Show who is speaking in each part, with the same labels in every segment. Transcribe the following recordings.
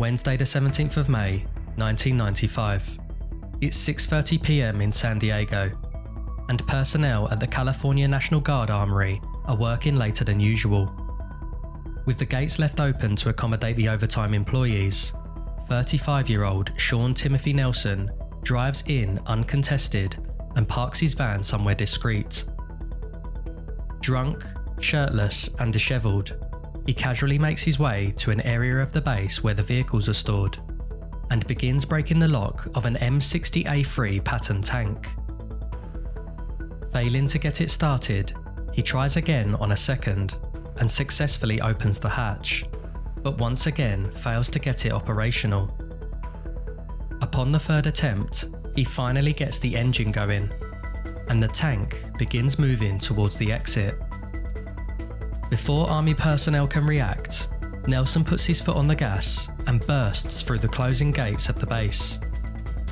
Speaker 1: Wednesday the 17th of May, 1995. It's 6:30 p.m. in San Diego, and personnel at the California National Guard Armory are working later than usual. With the gates left open to accommodate the overtime employees, 35-year-old Shawn Timothy Nelson drives in uncontested and parks his van somewhere discreet. Drunk, shirtless and dishevelled, he casually makes his way to an area of the base where the vehicles are stored and begins breaking the lock of an M60A3 Patton Tank. Failing to get it started, he tries again on a second and successfully opens the hatch, but once again fails to get it operational. Upon the third attempt, he finally gets the engine going, and the tank begins moving towards the exit. Before Army personnel can react, Nelson puts his foot on the gas and bursts through the closing gates of the base,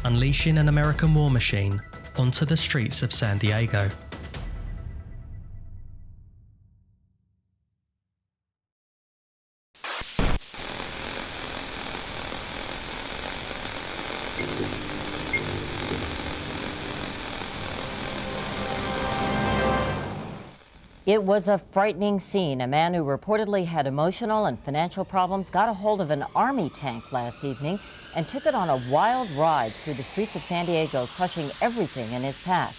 Speaker 1: unleashing an American war machine onto the streets of San Diego.
Speaker 2: It was a frightening scene. A man who reportedly had emotional and financial problems got a hold of an Army tank last evening and took it on a wild ride through the streets of San Diego, crushing everything in his path.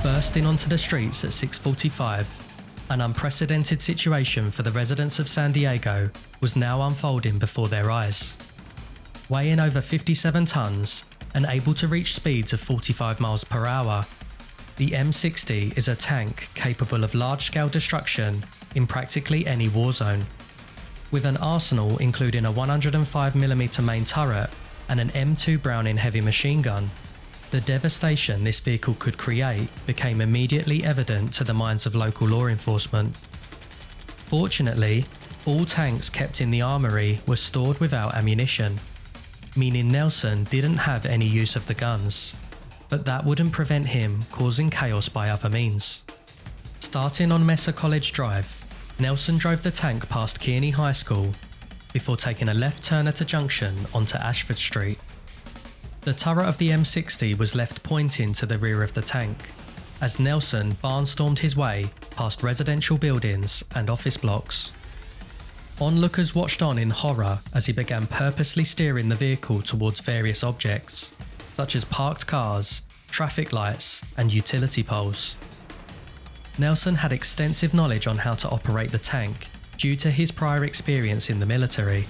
Speaker 1: Bursting onto the streets at 6:45, an unprecedented situation for the residents of San Diego was now unfolding before their eyes. Weighing over 57 tons, and able to reach speeds of 45 miles per hour, the M60 is a tank capable of large-scale destruction in practically any war zone. With an arsenal including a 105mm main turret and an M2 Browning heavy machine gun, the devastation this vehicle could create became immediately evident to the minds of local law enforcement. Fortunately, all tanks kept in the armory were stored without ammunition, meaning Nelson didn't have any use of the guns, but that wouldn't prevent him causing chaos by other means. Starting on Mesa College Drive, Nelson drove the tank past Kearney High School before taking a left turn at a junction onto Ashford Street. The turret of the M60 was left pointing to the rear of the tank, as Nelson barnstormed his way past residential buildings and office blocks. Onlookers watched on in horror as he began purposely steering the vehicle towards various objects, such as parked cars, traffic lights, and utility poles. Nelson had extensive knowledge on how to operate the tank due to his prior experience in the military,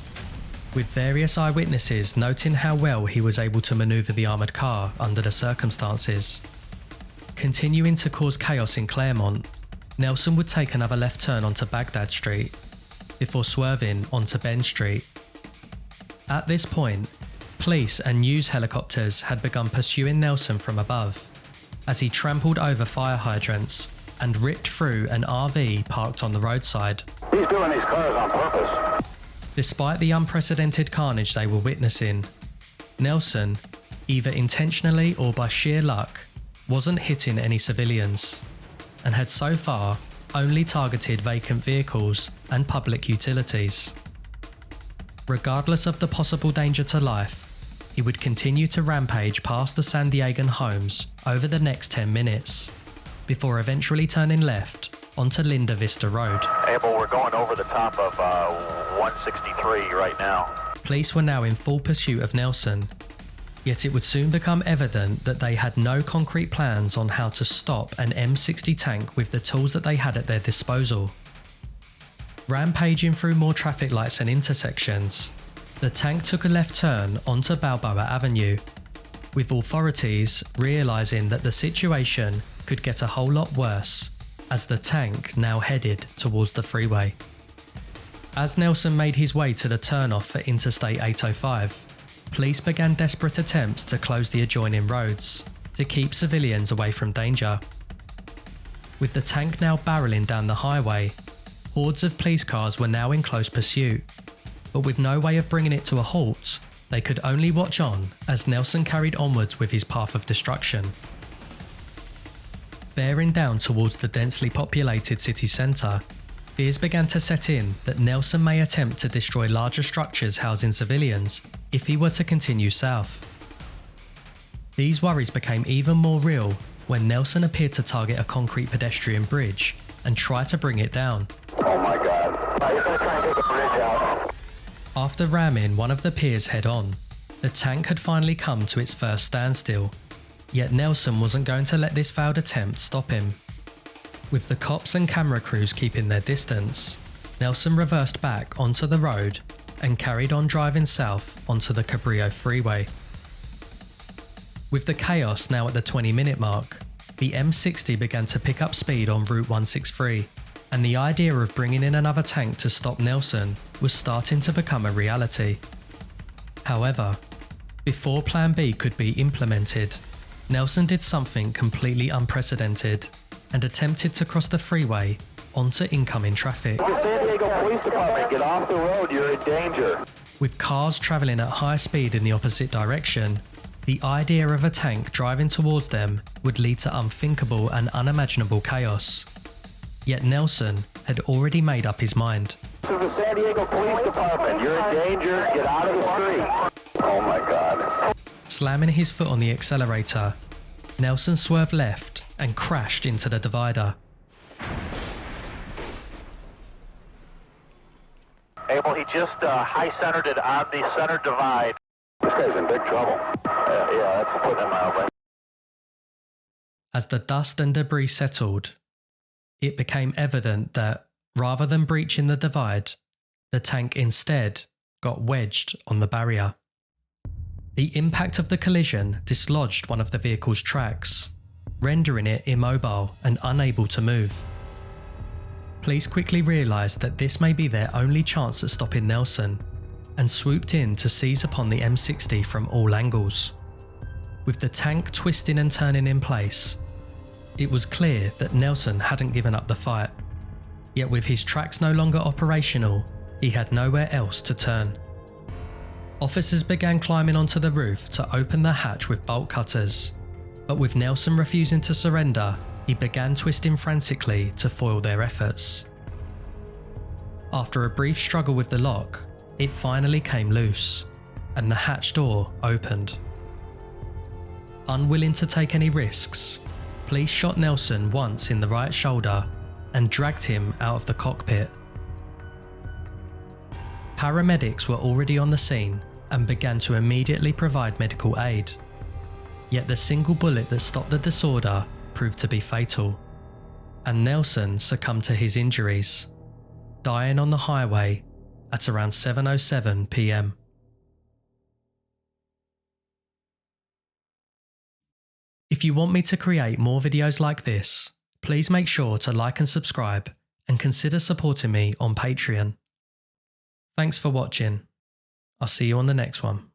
Speaker 1: with various eyewitnesses noting how well he was able to maneuver the armoured car under the circumstances. Continuing to cause chaos in Claremont, Nelson would take another left turn onto Baghdad Street, before swerving onto Ben Street. At this point, police and news helicopters had begun pursuing Nelson from above, as he trampled over fire hydrants and ripped through an RV parked on the roadside.
Speaker 3: He's doing these cars on purpose.
Speaker 1: Despite the unprecedented carnage they were witnessing, Nelson, either intentionally or by sheer luck, wasn't hitting any civilians, and had so far only targeted vacant vehicles and public utilities. Regardless of the possible danger to life, he would continue to rampage past the San Diegan homes over the next 10 minutes, before eventually turning left onto Linda Vista Road.
Speaker 3: Abel, we're going over the top of 163 right now.
Speaker 1: Police were now in full pursuit of Nelson, yet it would soon become evident that they had no concrete plans on how to stop an M60 tank with the tools that they had at their disposal. Rampaging through more traffic lights and intersections, the tank took a left turn onto Balboa Avenue, with authorities realising that the situation could get a whole lot worse as the tank now headed towards the freeway. As Nelson made his way to the turnoff for Interstate 805, police began desperate attempts to close the adjoining roads to keep civilians away from danger. With the tank now barreling down the highway, hordes of police cars were now in close pursuit, but with no way of bringing it to a halt, they could only watch on as Nelson carried onwards with his path of destruction. Bearing down towards the densely populated city centre, fears began to set in that Nelson may attempt to destroy larger structures housing civilians if he were to continue south. These worries became even more real when Nelson appeared to target a concrete pedestrian bridge and try to bring it down.
Speaker 3: Oh my God. He's going to try and take the bridge out.
Speaker 1: After ramming one of the piers head-on, the tank had finally come to its first standstill, yet Nelson wasn't going to let this failed attempt stop him. With the cops and camera crews keeping their distance, Nelson reversed back onto the road and carried on driving south onto the Cabrillo freeway. With the chaos now at the 20-minute mark, the M60 began to pick up speed on Route 163, and the idea of bringing in another tank to stop Nelson was starting to become a reality. However, before Plan B could be implemented, Nelson did something completely unprecedented and attempted to cross the freeway onto incoming traffic.
Speaker 3: The San Diego Police Department, get off the road, you're in danger.
Speaker 1: With cars travelling at high speed in the opposite direction, the idea of a tank driving towards them would lead to unthinkable and unimaginable chaos. Yet Nelson had already made up his mind.
Speaker 3: This is the San Diego Police Department. You're in danger. Get out of the street. Oh my God.
Speaker 1: Slamming his foot on the accelerator, Nelson swerved left and crashed into the divider.
Speaker 3: Abel, he just high-centered it on the center divide. This guy's in big trouble. Yeah, that's putting it mildly.
Speaker 1: As the dust and debris settled, it became evident that, rather than breaching the divide, the tank instead got wedged on the barrier. The impact of the collision dislodged one of the vehicle's tracks, rendering it immobile and unable to move. Police quickly realised that this may be their only chance at stopping Nelson, and swooped in to seize upon the M60 from all angles. With the tank twisting and turning in place, it was clear that Nelson hadn't given up the fight. Yet with his tracks no longer operational, he had nowhere else to turn. Officers began climbing onto the roof to open the hatch with bolt cutters, but with Nelson refusing to surrender, he began twisting frantically to foil their efforts. After a brief struggle with the lock, it finally came loose, and the hatch door opened. Unwilling to take any risks, police shot Nelson once in the right shoulder and dragged him out of the cockpit. Paramedics were already on the scene and began to immediately provide medical aid. Yet the single bullet that stopped the disorder proved to be fatal, and Nelson succumbed to his injuries, dying on the highway at around 7:07 p.m. If you want me to create more videos like this, please make sure to like and subscribe, and consider supporting me on Patreon. Thanks for watching. I'll see you on the next one.